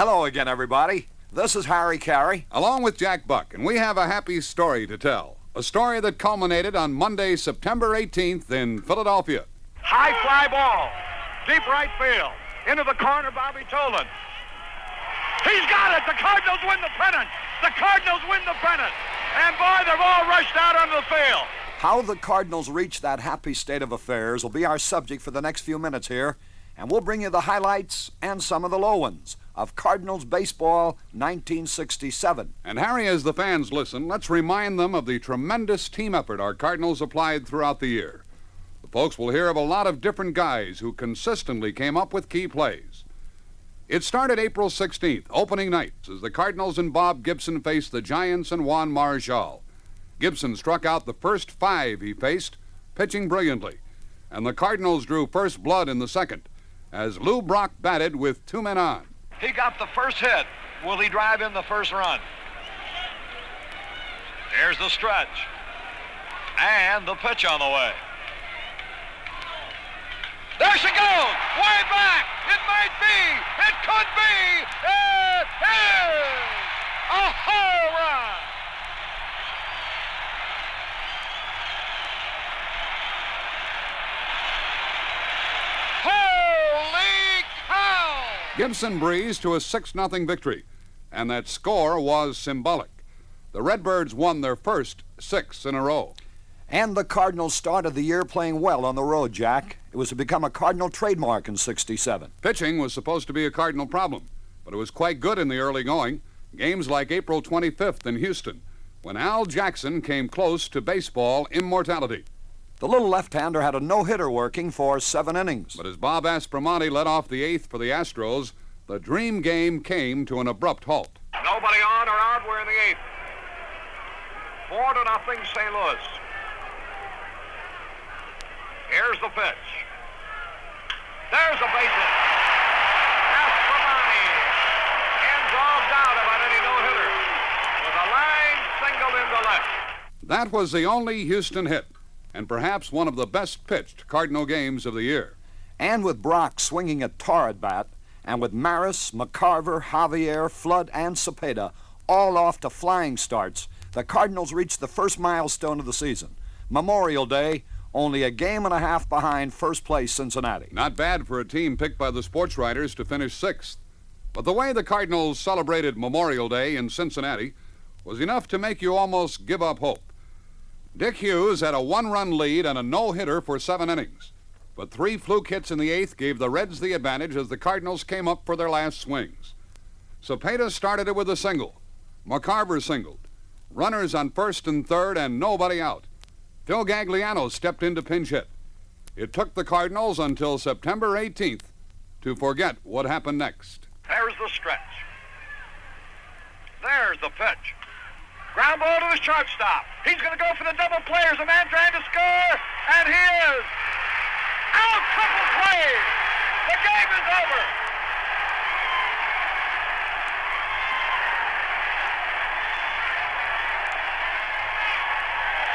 Hello again, everybody. This is Harry Carey. Along with Jack Buck, and we have a happy story to tell. A story that culminated on Monday, September 18th in Philadelphia. High fly ball. Deep right field. Into the corner, Bobby Tolan. He's got it. The Cardinals win the pennant. The Cardinals win the pennant. And boy, they've all rushed out onto the field. How the Cardinals reached that happy state of affairs will be our subject for the next few minutes here. And we'll bring you the highlights and some of the low ones of Cardinals baseball 1967. And Harry, as the fans listen, let's remind them of the tremendous team effort our Cardinals applied throughout the year. The folks will hear of a lot of different guys who consistently came up with key plays. It started April 16th, opening night, as the Cardinals and Bob Gibson faced the Giants and Juan Marichal. Gibson struck out the first 5 he faced, pitching brilliantly, and the Cardinals drew first blood in the second, as Lou Brock batted with 2 men on. He got the first hit. Will he drive in the first run? There's the stretch. And the pitch on the way. There she goes! Way back! It might be! It could be! It is! A home run! Holy cow! Gibson breezed to a 6-0 victory, and that score was symbolic. The Redbirds won their first 6 in a row. And the Cardinals started the year playing well on the road, Jack. It was to become a Cardinal trademark in '67. Pitching was supposed to be a Cardinal problem, but it was quite good in the early going. Games like April 25th in Houston, when Al Jackson came close to baseball immortality. The little left-hander had a no-hitter working for 7 innings. But as Bob Aspromonte led off the 8th for the Astros, the dream game came to an abrupt halt. Nobody on or out. We're in the 8th. 4-0 St. Louis. Here's the pitch. There's a base hit. Aspromonte ends all doubt about any no-hitter with a line single into left. That was the only Houston hit, and perhaps one of the best pitched Cardinal games of the year. And with Brock swinging a torrid bat, and with Maris, McCarver, Javier, Flood, and Cepeda all off to flying starts, the Cardinals reached the first milestone of the season. Memorial Day, only a game and a half behind first place Cincinnati. Not bad for a team picked by the sports writers to finish 6th. But the way the Cardinals celebrated Memorial Day in Cincinnati was enough to make you almost give up hope. Dick Hughes had a 1-run lead and a no-hitter for 7 innings. But 3 fluke hits in the 8th gave the Reds the advantage as the Cardinals came up for their last swings. Cepeda started it with a single. McCarver singled. Runners on first and third and nobody out. Phil Gagliano stepped in to pinch hit. It took the Cardinals until September 18th to forget what happened next. There's the stretch. There's the pitch. Ground ball to the shortstop. He's going to go for the double play. There's a man trying to score, and he is out. Triple play. The game is over.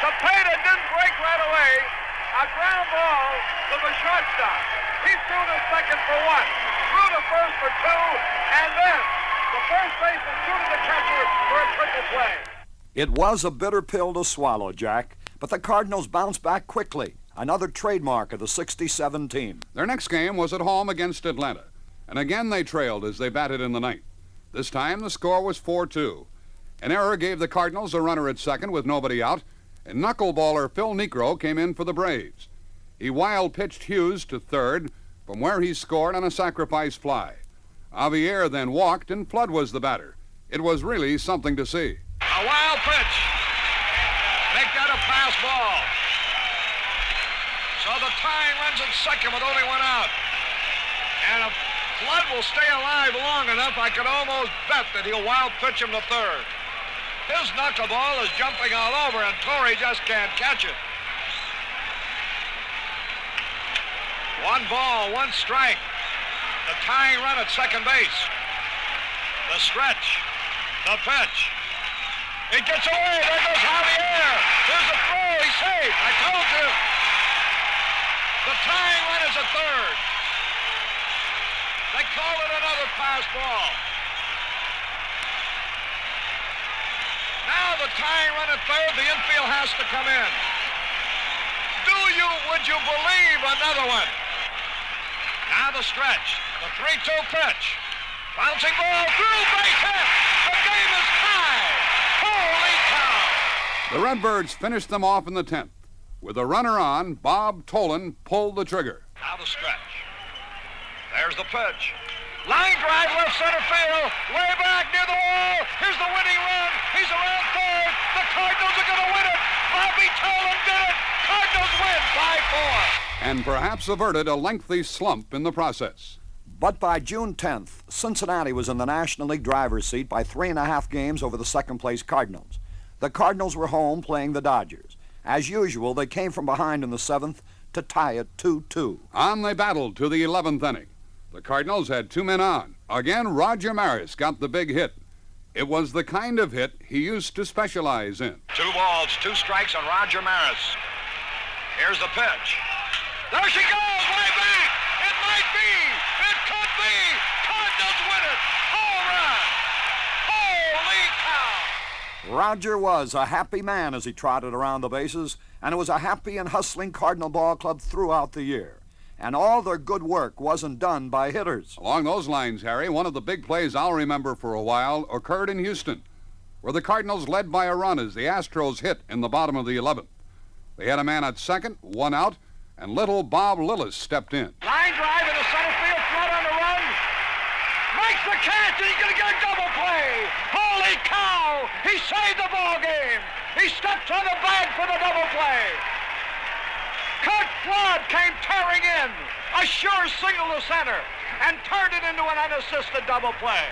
Cepeda didn't break right away. A ground ball to the shortstop. He threw to second for 1, threw to first for 2, and then the first baseman threw to the catcher for a triple play. It was a bitter pill to swallow, Jack, but the Cardinals bounced back quickly. Another trademark of the '67 team. Their next game was at home against Atlanta, and again they trailed as they batted in the 9th. This time the score was 4-2. An error gave the Cardinals a runner at second with nobody out, and knuckleballer Phil Niekro came in for the Braves. He wild-pitched Hughes to third, from where he scored on a sacrifice fly. Javier then walked, and Flood was the batter. It was really something to see. A wild pitch. Make that a pass ball. So the tying runs at second with only 1 out. And if Flood will stay alive long enough, I could almost bet that he'll wild pitch him to third. His knuckleball is jumping all over, and Torrey just can't catch it. 1 ball, 1 strike. The tying run at second base. The stretch. The pitch. It gets away. There goes Javier. There's the throw. He's safe. I told you. The tying run is a third. They call it another pass ball. the tying run at third. The infield has to come in. Would you believe another one? Now the stretch. The 3-2 pitch. Bouncing ball through, base hit. The game is tied. Holy cow. The Redbirds finished them off in the 10th. With a runner on, Bob Tolan pulled the trigger. Now the stretch. There's the pitch. Line drive left center field. Way back near the wall. Here's the winning run. He's around third. The Cardinals are going to win it. Bobby Tolan did it. Cardinals win by 4. And perhaps averted a lengthy slump in the process. But by June 10th, Cincinnati was in the National League driver's seat by 3.5 games over the second-place Cardinals. The Cardinals were home playing the Dodgers. As usual, they came from behind in the 7th to tie it 2-2. On they battled to the 11th inning. The Cardinals had 2 men on. Again, Roger Maris got the big hit. It was the kind of hit he used to specialize in. 2 balls, 2 strikes on Roger Maris. Here's the pitch. There she goes, way back. It might be. It could be. Cardinals win it. Home run. Holy cow. Roger was a happy man as he trotted around the bases, and it was a happy and hustling Cardinal ball club throughout the year. And all their good work wasn't done by hitters. Along those lines, Harry, one of the big plays I'll remember for a while occurred in Houston, where the Cardinals led by a run as the Astros hit in the bottom of the 11th. They had a man at second, 1 out, and little Bob Lillis stepped in. Line drive into center field, flood on the run. Makes the catch, and he's going to get a double play. Holy cow! He saved the ball game. He steps on the bag for the double play. Kurt Flood came tearing in, a sure single to center, and turned it into an unassisted double play.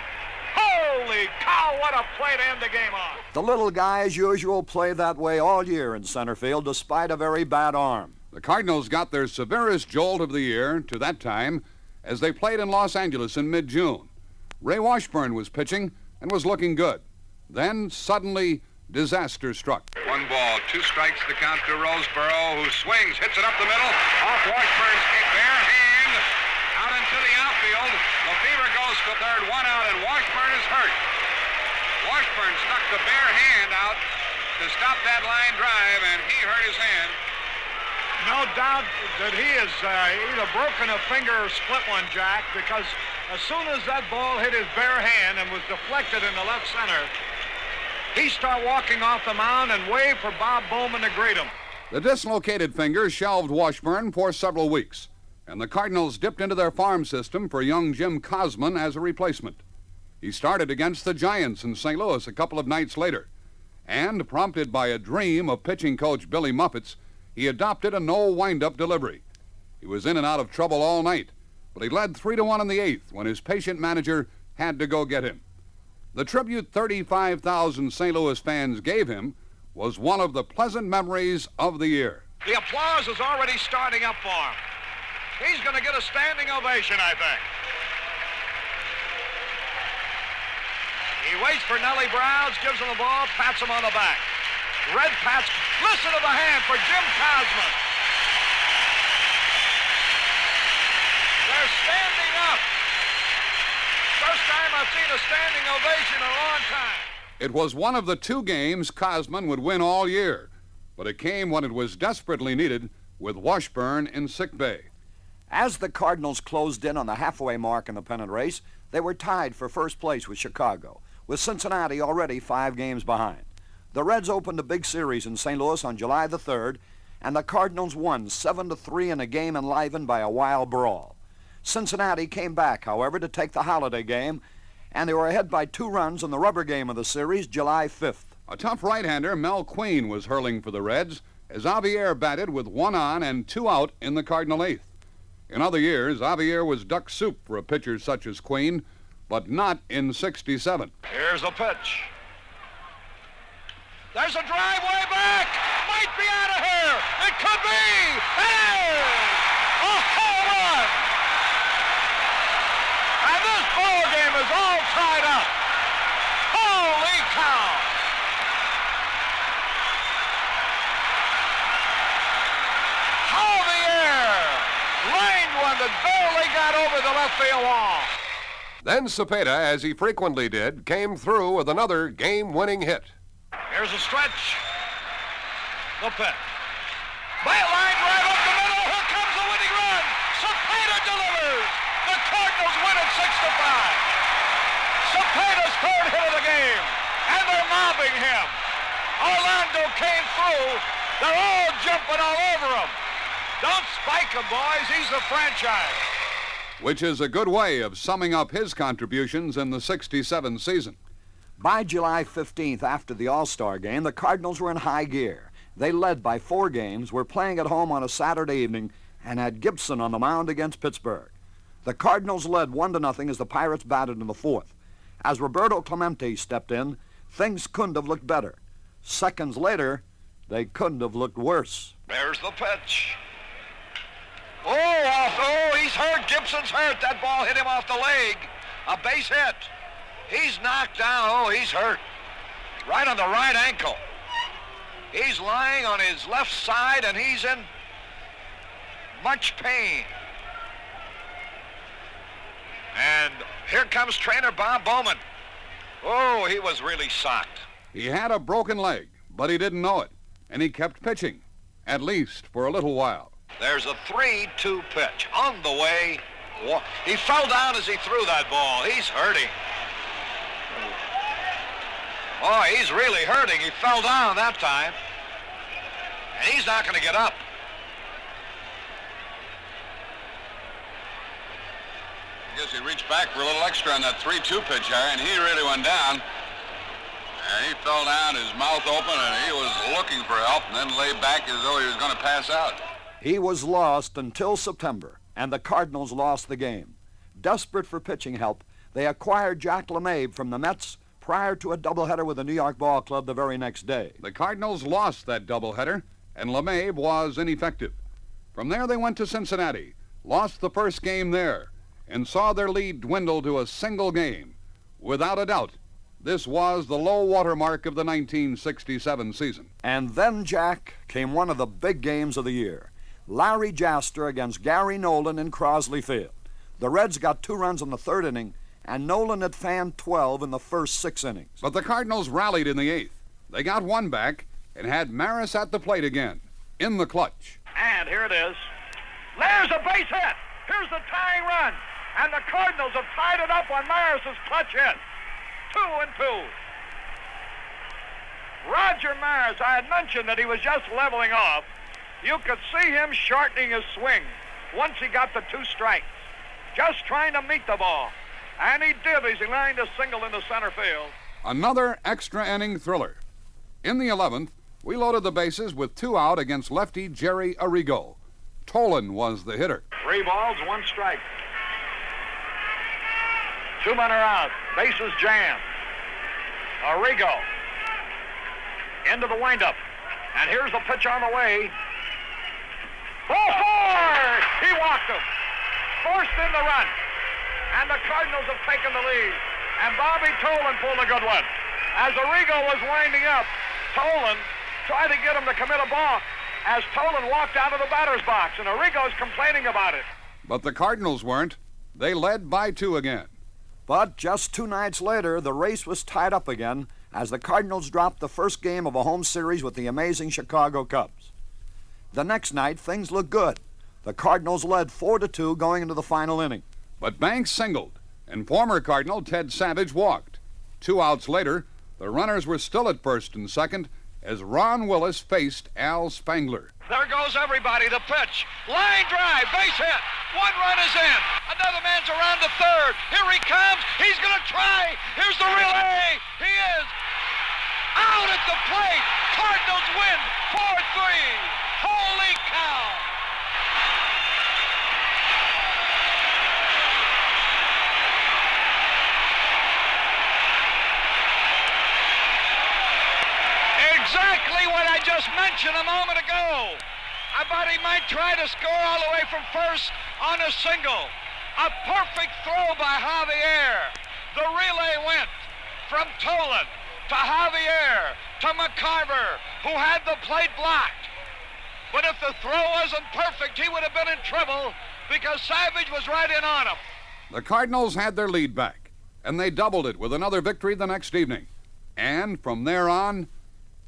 Holy cow, what a play to end the game on. The little guy, as usual, played that way all year in center field, despite a very bad arm. The Cardinals got their severest jolt of the year to that time as they played in Los Angeles in mid-June. Ray Washburn was pitching and was looking good. Then, suddenly, disaster struck. 1 ball, 2 strikes, the count to Roseboro, who swings, hits it up the middle, off Washburn's bare hand, out into the outfield. Lefebvre goes to third, 1 out, and Washburn is hurt. Washburn stuck the bare hand out to stop that line drive, and he hurt his hand. No doubt that he has either broken a finger or split one, Jack, because as soon as that ball hit his bare hand and was deflected into left center, he started walking off the mound and waved for Bob Bowman to greet him. The dislocated finger shelved Washburn for several weeks, and the Cardinals dipped into their farm system for young Jim Cosman as a replacement. He started against the Giants in St. Louis a couple of nights later, and, prompted by a dream of pitching coach Billy Muffet's, he adopted a no wind-up delivery. He was in and out of trouble all night, but he led 3-1 in the 8th when his patient manager had to go get him. The tribute 35,000 St. Louis fans gave him was one of the pleasant memories of the year. The applause is already starting up for him. He's going to get a standing ovation, I think. He waits for Nellie Browns, gives him the ball, pats him on the back. Red pats. Listen to the hand for Jim Cosman. They're standing up. First time I've seen a standing ovation in a long time. It was one of the 2 games Cosman would win all year, but it came when it was desperately needed with Washburn in sickbay. As the Cardinals closed in on the halfway mark in the pennant race, they were tied for first place with Chicago, with Cincinnati already 5 games behind. The Reds opened a big series in St. Louis on July the 3rd, and the Cardinals won 7-3 in a game enlivened by a wild brawl. Cincinnati came back, however, to take the holiday game, and they were ahead by 2 runs in the rubber game of the series, July 5th. A tough right-hander, Mel Queen, was hurling for the Reds as Javier batted with 1 on and 2 out in the Cardinal 8th. In other years, Javier was duck soup for a pitcher such as Queen, but not in '67. Here's a pitch. There's a drive way back. Might be out of here. It could be. It is a home run. And this ball game is all tied up. Holy cow. Javier lined one that barely got over the left field wall. Then Cepeda, as he frequently did, came through with another game-winning hit. Here's Here's a stretch. The pitch. By a line drive up the middle. Here comes the winning run. Cepeda delivers. The Cardinals win it 6-5. Cepeda's third hit of the game. And they're mobbing him. Orlando came through. They're all jumping all over him. Don't spike him, boys. He's the franchise. Which is a good way of summing up his contributions in the '67 season. By July 15th, after the All-Star game, the Cardinals were in high gear. They led by 4 games, were playing at home on a Saturday evening, and had Gibson on the mound against Pittsburgh. The Cardinals led 1-0 as the Pirates batted in the 4th. As Roberto Clemente stepped in, things couldn't have looked better. Seconds later, they couldn't have looked worse. There's the pitch. Oh, he's hurt. Gibson's hurt. That ball hit him off the leg. A base hit. He's knocked down. Oh, he's hurt. Right on the right ankle. He's lying on his left side, and he's in much pain. And here comes trainer Bob Bowman. Oh, he was really socked. He had a broken leg, but he didn't know it, and he kept pitching, at least for a little while. There's a 3-2 pitch on the way. He fell down as he threw that ball. He's hurting. Oh, he's really hurting. He fell down that time. And he's not going to get up. I guess he reached back for a little extra on that 3-2 pitch, Harry, and he really went down. And he fell down, his mouth open, and he was looking for help, and then lay back as though he was going to pass out. He was lost until September, and the Cardinals lost the game. Desperate for pitching help, they acquired Jack LeMahieu from the Mets prior to a doubleheader with the New York Ball Club the very next day. The Cardinals lost that doubleheader, and LeMahieu was ineffective. From there they went to Cincinnati, lost the first game there, and saw their lead dwindle to a single game. Without a doubt, this was the low water mark of the 1967 season. And then, Jack, came one of the big games of the year. Larry Jaster against Gary Nolan in Crosley Field. The Reds got 2 runs in the 3rd inning, and Nolan had fanned 12 in the first 6 innings. But the Cardinals rallied in the 8th. They got 1 back and had Maris at the plate again, in the clutch. And here it is. There's a base hit. Here's the tying run. And the Cardinals have tied it up on Maris's clutch hit. 2-2. Roger Maris, I had mentioned that he was just leveling off. You could see him shortening his swing once he got the 2 strikes. Just trying to meet the ball. And he did as he lined a single into center field. Another extra inning thriller. In the 11th, we loaded the bases with 2 out against lefty Jerry Arrigo. Tolan was the hitter. 3 balls, 1 strike. 2 men are out. Bases jammed. Arrigo into the windup. And here's the pitch on the way. Ball 4! He walked him. Forced in the run. And the Cardinals have taken the lead. And Bobby Tolan pulled a good one. As Arrigo was winding up, Tolan tried to get him to commit a balk as Tolan walked out of the batter's box, and Arrigo's complaining about it. But the Cardinals weren't. They led by 2 again. But just 2 nights later, the race was tied up again as the Cardinals dropped the first game of a home series with the amazing Chicago Cubs. The next night, things looked good. The Cardinals led 4-2 going into the final inning. But Banks singled, and former Cardinal Ted Savage walked. 2 outs later, the runners were still at first and second as Ron Willis faced Al Spangler. There goes everybody. The pitch. Line drive. Base hit. 1 run is in. Another man's around to third. Here he comes. He's going to try. Here's the relay. He is out at the plate. Cardinals win 4-3. Holy cow. Exactly what I just mentioned a moment ago. I thought he might try to score all the way from first on a single. A perfect throw by Javier. The relay went from Tolan to Javier to McCarver, who had the plate blocked. But if the throw wasn't perfect, he would have been in trouble because Savage was right in on him. The Cardinals had their lead back, and they doubled it with another victory the next evening. And from there on,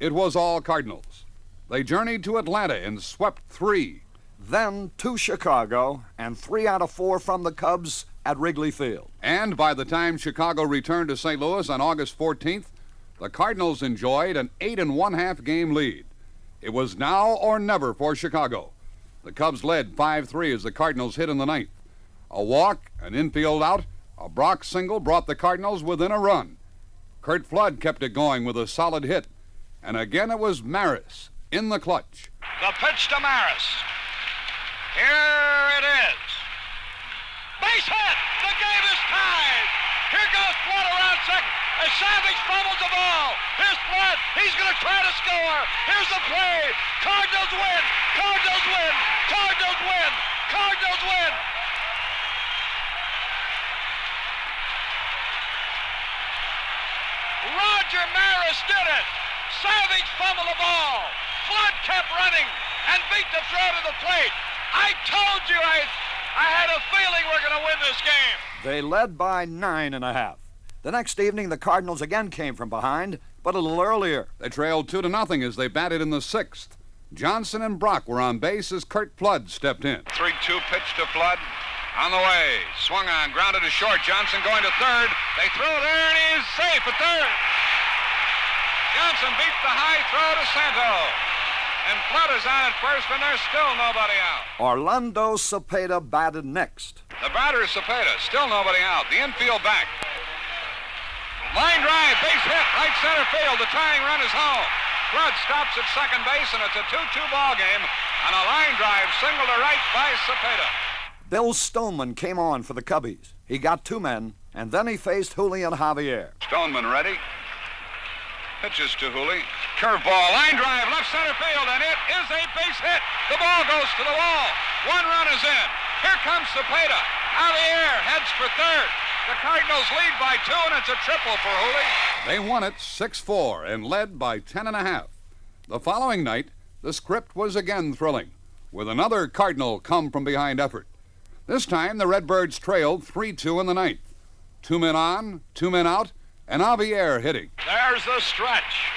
it was all Cardinals. They journeyed to Atlanta and swept 3. Then to Chicago, and 3 out of 4 from the Cubs at Wrigley Field. And by the time Chicago returned to St. Louis on August 14th, the Cardinals enjoyed an 8 1/2 game lead. It was now or never for Chicago. The Cubs led 5-3 as the Cardinals hit in the 9th. A walk, an infield out, a Brock single brought the Cardinals within a run. Curt Flood kept it going with a solid hit. And again it was Maris in the clutch. The pitch to Maris. Here it is. Base hit. The game is tied. Here goes Flood around second. As Savage fumbles the ball. Here's Flood. He's going to try to score. Here's the play. Cardinals win. Cardinals win. Cardinals win. Cardinals win. Roger Maris did it. Savage fumbled the ball. Flood kept running and beat the throw to the plate. I told you I had a feeling we're going to win this game. They led by 9 1/2. The next evening, the Cardinals again came from behind, but a little earlier. They trailed 2-0 as they batted in the 6th. Johnson and Brock were on base as Curt Flood stepped in. 3-2 pitch to Flood. On the way. Swung on, grounded to short. Johnson going to third. They throw there, and he is safe at third. Johnson beats the high throw to Santo. And Flood is on at first, and there's still nobody out. Orlando Cepeda batted next. The batter is Cepeda. Still nobody out. The infield back. Line drive, base hit, right center field. The tying run is home. Flood stops at second base, and it's a 2-2 ball game. On a line drive, single to right by Cepeda. Bill Stoneman came on for the Cubbies. He got 2 men, and then he faced Julian Javier. Stoneman ready. Pitches to Hooley. Curveball, line drive, left center field, and it is a base hit. The ball goes to the wall. 1 run is in. Here comes Cepeda. Javier heads for third. The Cardinals lead by 2, and it's a triple for Hooley. They won it 6-4 and led by 10 1/2. The following night, the script was again thrilling, with another Cardinal come-from-behind effort. This time, the Redbirds trailed 3-2 in the 9th. 2 men on, 2 men out, and Javier hitting. There's the stretch.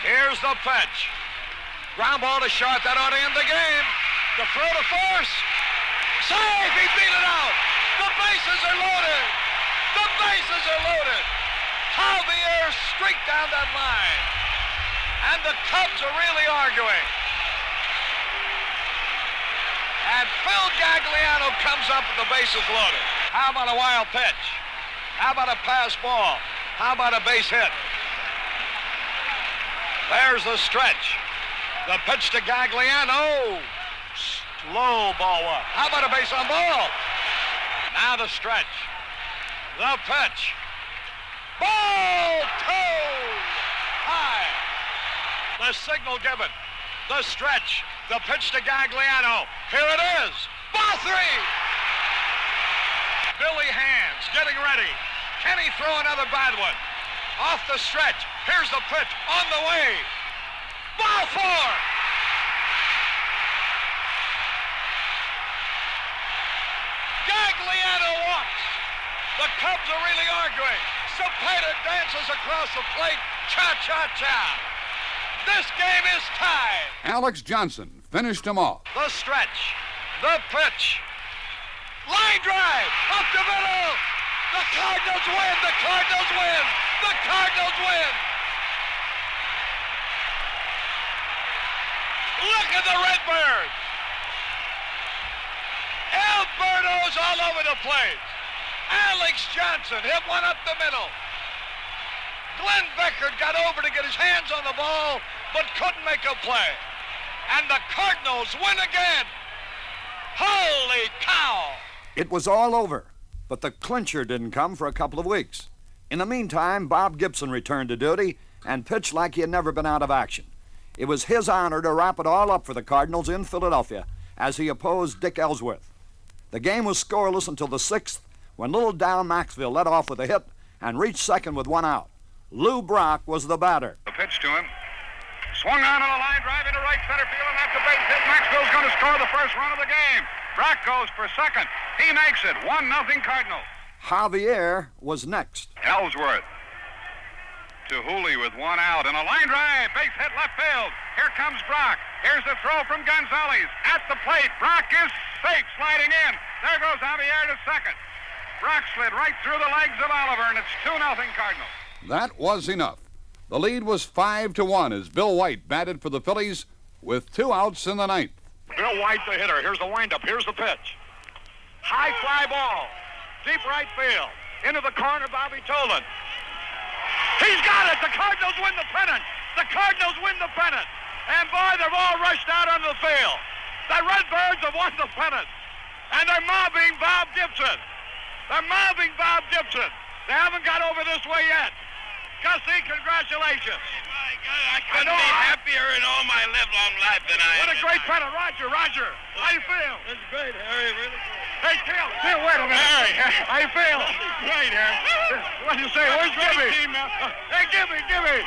Here's the pitch. Ground ball to short. That ought to end the game. The throw to first. Save! He beat it out. The bases are loaded. The bases are loaded. Javier streaked down that line. And the Cubs are really arguing. And Phil Gagliano comes up with the bases loaded. How about a wild pitch? How about a pass ball? How about a base hit? There's the stretch. The pitch to Gagliano. Slow ball one. How about a base on ball? Now the stretch. The pitch. Ball toe high. The signal given. The stretch. The pitch to Gagliano. Here it is. Ball 3. Billy Hands getting ready. Can he throw another bad one? Off the stretch. Here's the pitch on the way. Ball 4. Gagliano walks. The Cubs are really arguing. Cepeda dances across the plate. Cha-cha-cha. This game is tied. Alex Johnson finished him off. The stretch. The pitch. Line drive. Up the middle. The Cardinals win. The Cardinals win. The Cardinals win. Look at the Redbirds. Alberto's all over the place. Alex Johnson hit one up the middle. Glenn Beckert got over to get his hands on the ball, but couldn't make a play. And the Cardinals win again. Holy cow! It was all over, but the clincher didn't come for a couple of weeks. In the meantime, Bob Gibson returned to duty and pitched like he had never been out of action. It was his honor to wrap it all up for the Cardinals in Philadelphia as he opposed Dick Ellsworth. The game was scoreless until the 6th, when little Dal Maxville led off with a hit and reached second with 1 out. Lou Brock was the batter. The pitch to him. Swung on a line drive into right center field, and that's a base hit. Maxville's going to score the first run of the game. Brock goes for second. He makes it 1-0 Cardinals. Javier was next. Ellsworth. to Hooley with one out. And a line drive, base hit left field. Here comes Brock. Here's the throw from Gonzalez. At the plate, Brock is safe, sliding in. There goes Javier to second. Brock slid right through the legs of Oliver, and it's 2-0 Cardinals. That was enough. The lead was 5-1 as Bill White batted for the Phillies with 2 outs in the ninth. Bill White, the hitter. Here's the windup. Here's the pitch. High fly ball. Deep right field. Into the corner, Bobby Tolan. He's got it. The Cardinals win the pennant. The Cardinals win the pennant. And boy, they've all rushed out onto the field. The Redbirds have won the pennant. And they're mobbing Bob Gibson. They're mobbing Bob Gibson. They haven't got over this way yet. Gussie, congratulations. My God, I couldn't be happier in all my livelong life than I am. What a great pennant. Roger, how you feel? It's great, Harry, really good. Hey, Phil, wait a minute. Harry, how you feel? Great, Harry. What do you say? Where's Gibby? Team, Hey, Gibby. Hey,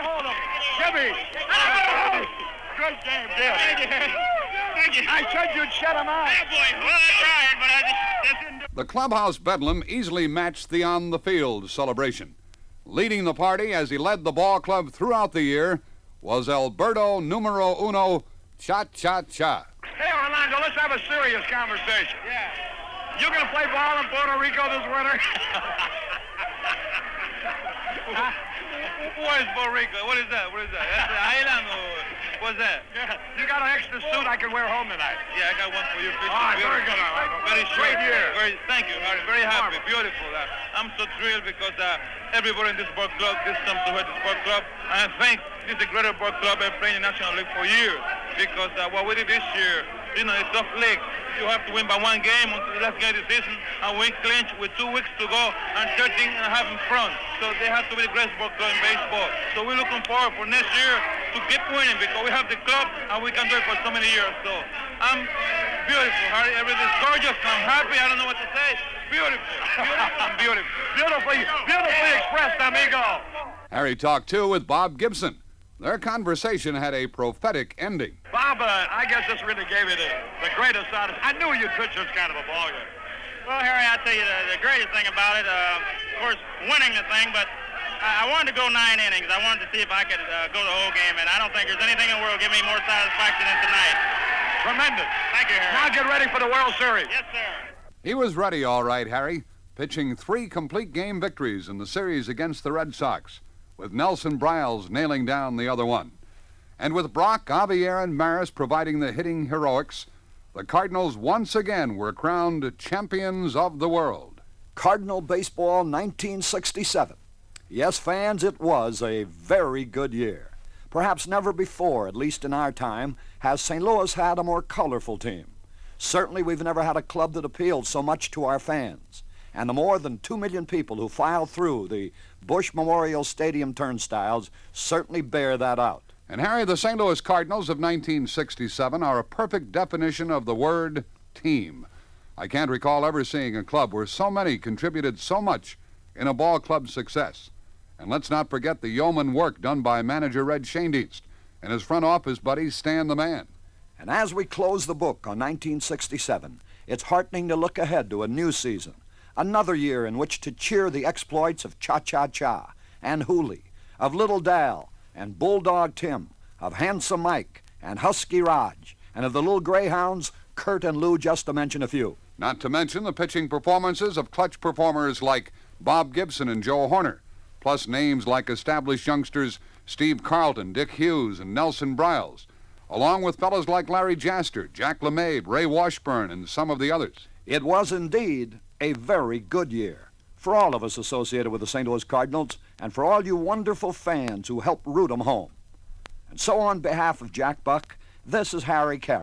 hold him. Gibby. Great game, Gib. Thank you, Harry. Thank you. I said you'd shut him out. Yeah, boy. Well, I tried, but I just didn't do it. The clubhouse bedlam easily matched the on-the-field celebration. Leading the party as he led the ball club throughout the year was Alberto Numero Uno Cha-Cha-Cha. Hey, Orlando, let's have a serious conversation. Yeah. You gonna play ball in Puerto Rico this winter? Where's Puerto Rico? What is that? That's the island or what's that? Yeah. You got an extra suit I can wear home tonight. Yeah, I got one for you. Very good, Orlando. Very Great short. year. Thank you, Harry. Very happy. Beautiful. I'm so thrilled because everybody in this ball club, this comes to this ball club. And I think this is the greatest ball club ever played in the National League for years. Because what we did this year, it's a tough league. You have to win by one game until the last game of the season, and we clinch with 2 weeks to go and 13 and a half in front. So they have to be the greatest ball club in baseball. So we're looking forward for next year to keep winning because we have the club and we can do it for so many years. So I'm beautiful, Harry. Everything's gorgeous. I'm happy. I don't know what to say. Beautiful. Beautifully expressed, amigo. Harry talked, too, with Bob Gibson. Their conversation had a prophetic ending. Bob, I guess this really gave you the greatest satisfaction. I knew you'd pitch this kind of a ball game. Well, Harry, I'll tell you the greatest thing about it, of course, winning the thing, but I wanted to go 9 innings. I wanted to see if I could go the whole game, and I don't think there's anything in the world give me more satisfaction than tonight. Tremendous. Thank you, Harry. Now get ready for the World Series. Yes, sir. He was ready, all right, Harry, pitching 3 complete game victories in the series against the Red Sox, with Nelson Briles nailing down the other one. And with Brock, Javier, and Maris providing the hitting heroics, the Cardinals once again were crowned champions of the world. Cardinal Baseball 1967. Yes, fans, it was a very good year. Perhaps never before, at least in our time, has St. Louis had a more colorful team. Certainly we've never had a club that appealed so much to our fans. And the more than 2 million people who filed through the Bush Memorial Stadium turnstiles certainly bear that out. And Harry, the St. Louis Cardinals of 1967 are a perfect definition of the word team. I can't recall ever seeing a club where so many contributed so much in a ball club's success. And let's not forget the yeoman work done by manager Red Schoendienst and his front office buddy Stan the Man. And as we close the book on 1967, it's heartening to look ahead to a new season. Another year in which to cheer the exploits of Cha-Cha-Cha and Hooley, of Little Dal and Bulldog Tim, of Handsome Mike and Husky Raj, and of the Little Greyhounds, Kurt and Lou, just to mention a few. Not to mention the pitching performances of clutch performers like Bob Gibson and Joe Horner, plus names like established youngsters Steve Carlton, Dick Hughes, and Nelson Briles, along with fellows like Larry Jaster, Jack LeMabe, Ray Washburn, and some of the others. It was indeed a very good year for all of us associated with the St. Louis Cardinals and for all you wonderful fans who helped root them home. And so on behalf of Jack Buck, this is Harry Carey.